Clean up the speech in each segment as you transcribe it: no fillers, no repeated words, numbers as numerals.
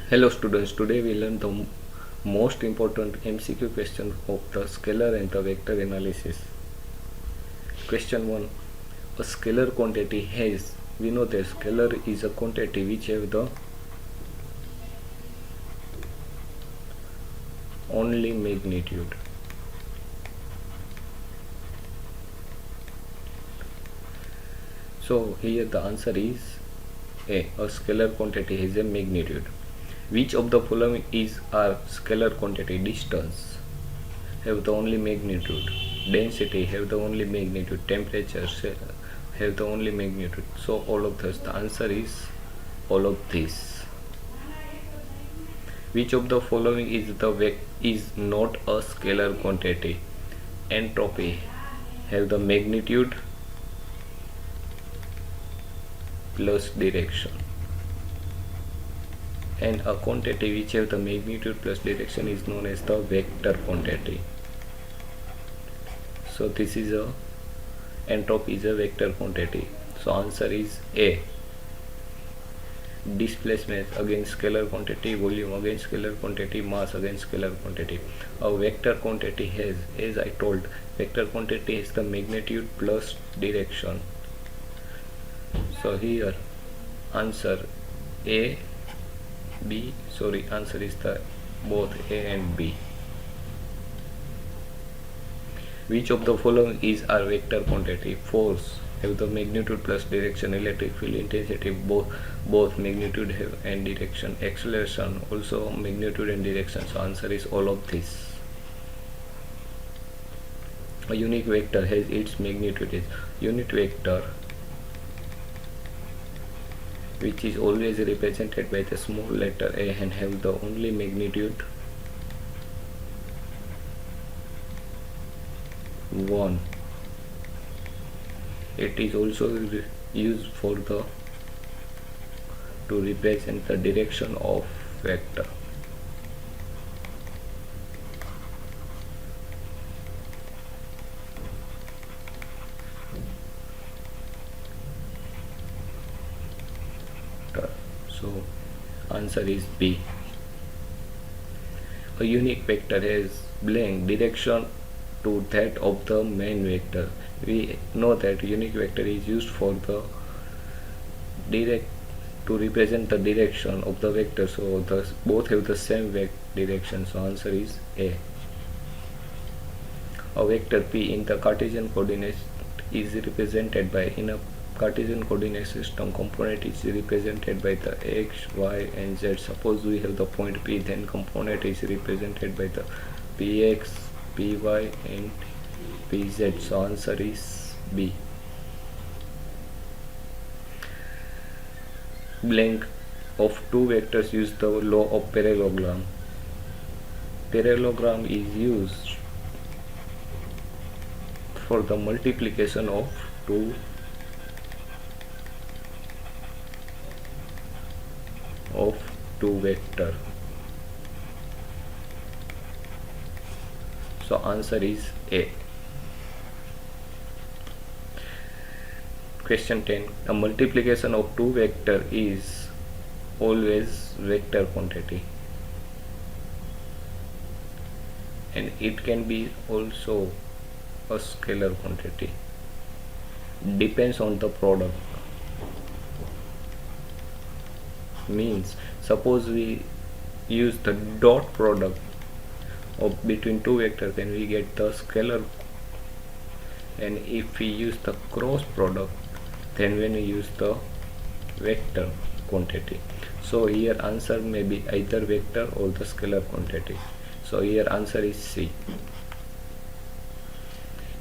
Hello students, today we learn the most important MCQ question of the scalar and the vector analysis. Question 1. A scalar quantity has, we know that scalar is a quantity which have the only magnitude. So here the answer is a scalar quantity has a magnitude. Which of the following is our scalar quantity? Distance have the only magnitude, density have the only magnitude, temperature have the only magnitude. So all of this, the answer is all of this. Which of the following is not a scalar quantity? Entropy have the magnitude plus direction, and a quantity which have the magnitude plus direction is known as the vector quantity. So this is a entropy is a vector quantity. So answer is A. Displacement against scalar quantity, volume against scalar quantity, mass against scalar quantity. A vector quantity has, as I told, vector quantity is the magnitude plus direction. So here answer A, B, answer is the both A and B. Which of the following is our vector quantity? Force have the magnitude plus direction, electric field intensity both magnitude have and direction, acceleration also magnitude and direction. So answer is all of this. A unique vector has its magnitude is unit vector, which is always represented by the small letter a and have the only magnitude 1. It is also used for to represent the direction of vector. So answer is B. A unique vector has blank direction to that of the main vector. We know that unique vector is used for the to represent the direction of the vector. So both have the same direction. So answer is A. A vector P in the Cartesian coordinates is represented by, in a Cartesian coordinate system, component is represented by the x, y and z. Suppose we have the point P, then component is represented by the px, py and pz. So answer is B. Blank of two vectors use the law of parallelogram. Parallelogram is used for the multiplication of two vector. So answer is A. Question 10. A multiplication of two vector is always vector quantity, and it can be also a scalar quantity. Depends on the product. Means suppose we use the dot product of between two vectors, then we get the scalar, and if we use the cross product, then when we use the vector quantity. So here answer may be either vector or the scalar quantity. So here answer is C.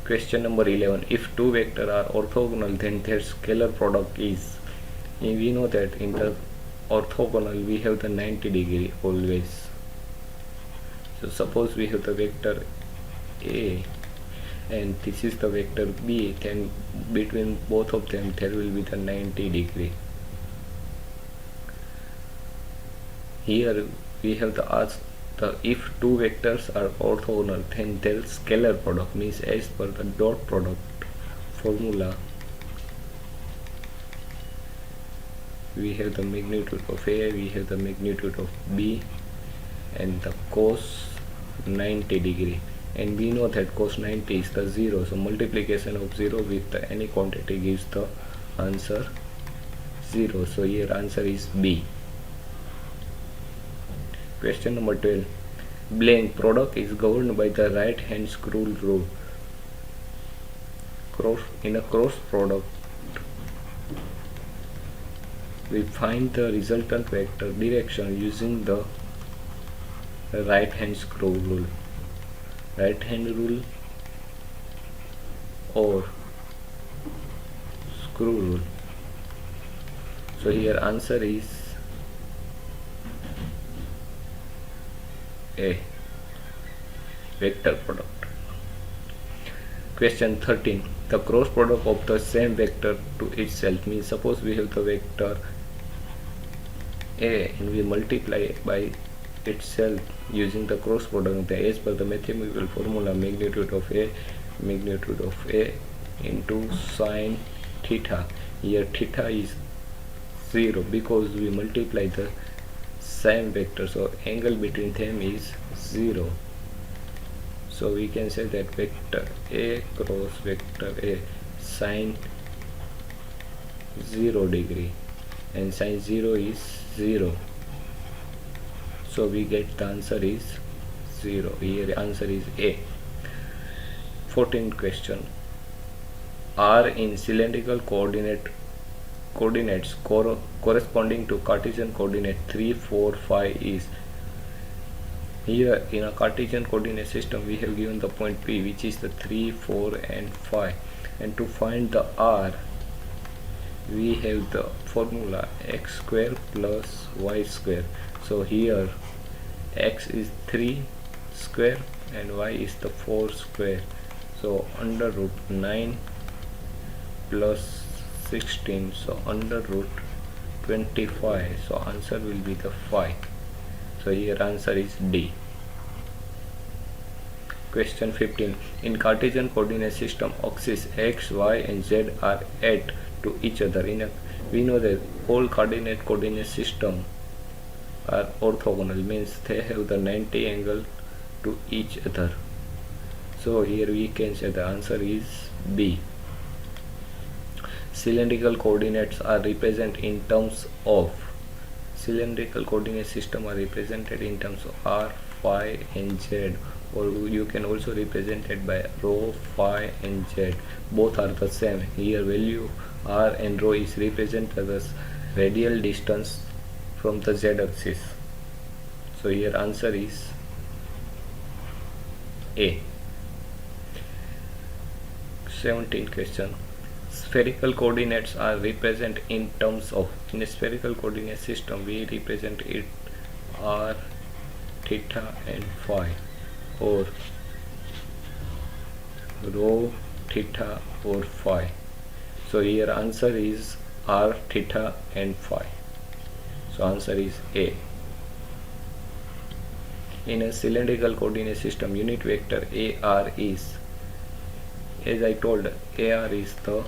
Question number 11. If two vectors are orthogonal, then their scalar product is, we know that in the orthogonal we have the 90 degree always. So suppose we have the vector A and this is the vector B, then between both of them there will be the 90 degree. Here we have if two vectors are orthogonal, then their scalar product, means as per the dot product formula, we have the magnitude of A, we have the magnitude of B, and the cos 90 degree, and we know that cos 90 is the 0, so multiplication of 0 with any quantity gives the answer 0. So here answer is B. Question number 12. Blank product is governed by the right hand scroll rule. In a cross product, we find the resultant vector direction using the right hand scroll rule. Right hand rule or screw rule. So here answer is A, vector product. Question 13. The cross product of the same vector to itself means, suppose we have the vector A and we multiply by itself using the cross product. As per the mathematical formula, magnitude of A into sine theta. Here theta is 0 because we multiply the same vector, so angle between them is 0. So we can say that vector A cross vector A sine 0 degree, and sine 0 is 0. So we get the answer is 0. Here answer is A. 14th question. R in cylindrical coordinates corresponding to Cartesian coordinate 3, 4, 5 is. Here in a Cartesian coordinate system we have given the point P, which is the 3, 4 and 5, and to find the R we have the formula x square plus y square. So here x is 3 square and y is the 4 square, so under root 9 plus 16, so under root 25, so answer will be the 5. So here answer is D. Question 15. In Cartesian coordinate system, axes x, y and z are at to each other. We know that all coordinate system are orthogonal, means they have the 90 angle to each other. So here we can say the answer is B. Cylindrical coordinates are represented in terms of R, phi and z, or you can also represent it by rho, phi and z. Both are the same. Here value R and rho is represented as radial distance from the z axis. So here answer is A. 17th question. Spherical coordinates are represented in terms of, in a spherical coordinate system we represent it R, theta and phi, or rho, theta or phi. So here answer is R, theta and phi. So answer is A. In a cylindrical coordinate system, unit vector AR is, as I told, AR is the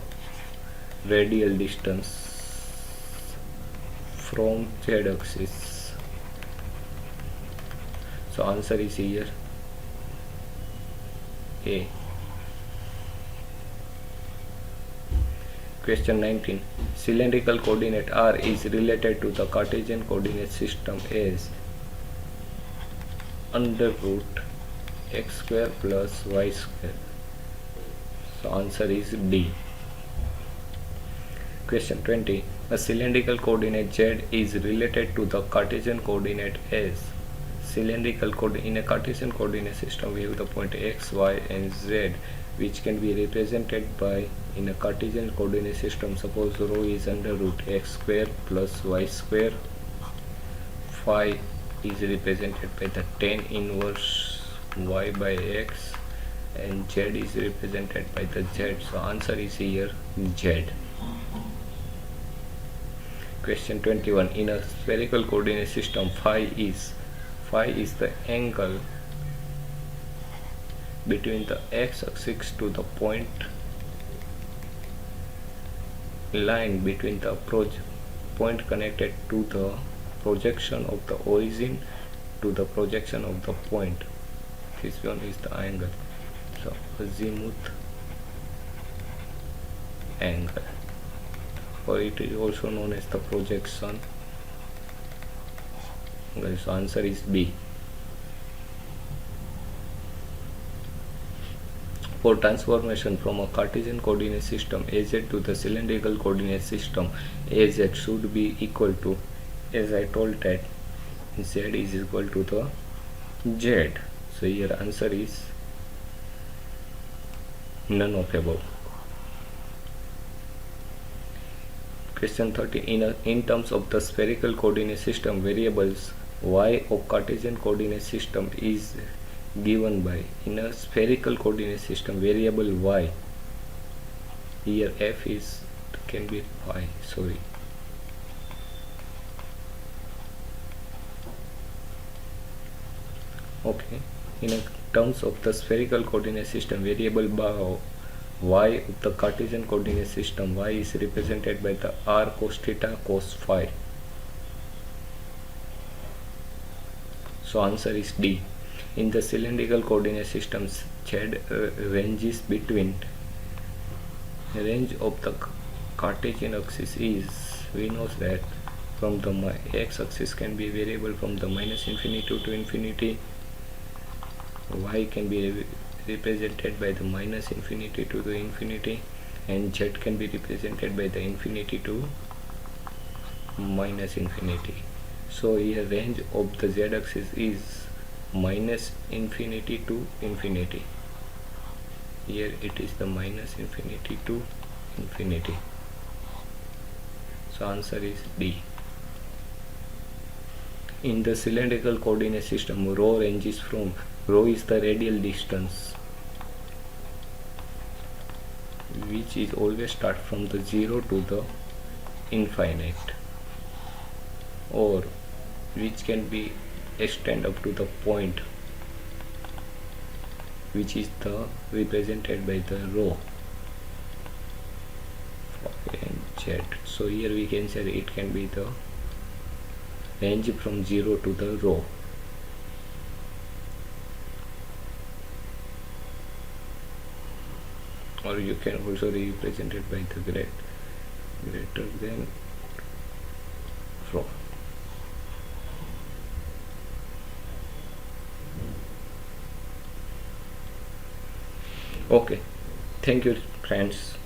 radial distance from z axis. So answer is here A. Question 19. Cylindrical coordinate R is related to the Cartesian coordinate system as under root x square plus y square. So answer is D. Question 20. A cylindrical coordinate Z is related to the Cartesian coordinate as. Cylindrical coordinate, in a Cartesian coordinate system we have the point x, y and z, which can be represented by, in a Cartesian coordinate system, suppose rho is under root x square plus y square, phi is represented by the tan inverse y by x, and z is represented by the z. So answer is here Z. Question 21. In a spherical coordinate system, phi is the angle between the x axis to the point line between the point connected to the projection of the origin to the projection of the point. This one is the angle, so azimuth angle, or it is also known as the projection. So answer is B. For transformation from a Cartesian coordinate system AZ to the cylindrical coordinate system AZ should be equal to, as I told that, Z is equal to the Z. So here answer is none of above. Question 30. In terms of the spherical coordinate system, variables y of Cartesian coordinate system is given by, in a spherical coordinate system, variable y, here f is can be y, sorry, okay. In a terms of the spherical coordinate system, variable y of the Cartesian coordinate system, y is represented by the r cos theta cos phi. So answer is D. In the cylindrical coordinate systems, Z ranges between, range of the Cartesian axis is, we know that from the x axis can be variable from the minus infinity to infinity, y can be represented by the minus infinity to the infinity, and z can be represented by the infinity to minus infinity. So here range of the z axis is minus infinity to infinity. Here it is the minus infinity to infinity. So answer is D. In the cylindrical coordinate system, rho ranges from, rho is the radial distance which is always start from the 0 to the infinite, or which can be extend up to the point which is the represented by the rho, okay, and z. So here we can say it can be the range from 0 to the rho. Or you can also represent it by the greater than rho. Okay, thank you friends.